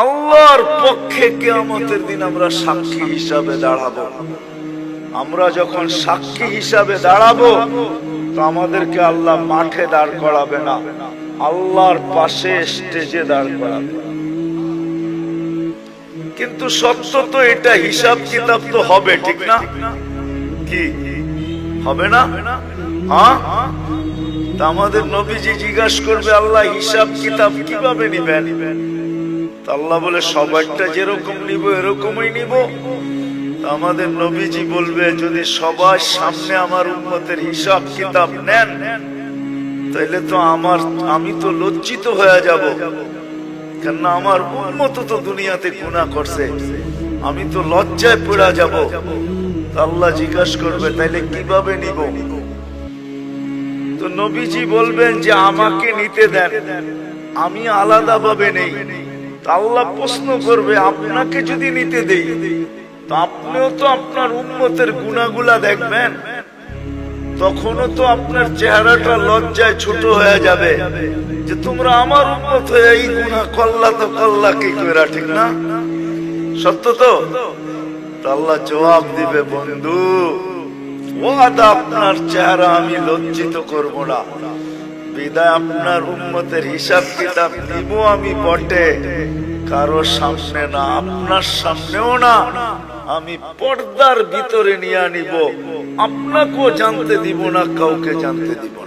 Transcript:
আল্লাহর পক্ষে কিয়ামতের দিন আমরা সাক্ষী হিসাবে দাঁড়াবো। আমরা যখন সাক্ষী হিসাবে দাঁড়াবো তো আমাদেরকে আল্লাহ মাঠে দাঁড় করাবে না, আল্লাহর পাশে স্টেজে দাঁড় করাবে। কিন্তু সত্য তো এটা, হিসাব কিতাব তো হবে, ঠিক না? কি হবে না? হ্যাঁ, তা আমাদের নবীজি জিজ্ঞাসা করবে আল্লাহ হিসাব কিতাব কিভাবে নিবেন? আল্লাহ বলে সবাইটা যেরকম নিব এরকমই নিব। আমাদের নবীজি বলবে যদি সবার সামনে আমার উম্মতের হিসাব কিতাব নেন তাহলে তো আমি তো লজ্জিত হয়ে যাব, কেননা আমার উম্মত তো দুনিয়াতে গুনাহ করছে, আমি তো লজ্জায় পড়ে যাব। আল্লাহ জিজ্ঞাসা করবে তাইলে কিভাবে নিব? তো নবীজি বলবেন যে আমাকে নিতে দেন, আমি আলাদা ভাবে নেই। আল্লাহ প্রশ্ন করবে আপনাকে যদি নিতে দেই তো আপনিও তো আপনার উম্মতের গুনাহগুলা দেখবেন, তখনও তো আপনার চেহারাটা লজ্জায় ছোট হয়ে যাবে যে তোমরা আমার উম্মত হয়ে এই গুনাহ করলা, তো করলা কি করে, ঠিক না? সত্য তো? আল্লাহ জবাব দিবে বন্ধু ওয়াদা আপনার চেহারা আমি লজ্জিত করব না, বিদায় আপনার উম্মতের হিসাব কিতাব নিব আমি বটে, কারো সামনে না, আপনার সামনেও না, আমি পর্দার ভিতরে নিয়ে নিব, আপনাকেও জানতে দিব না, কাউকে জানতে দিব না।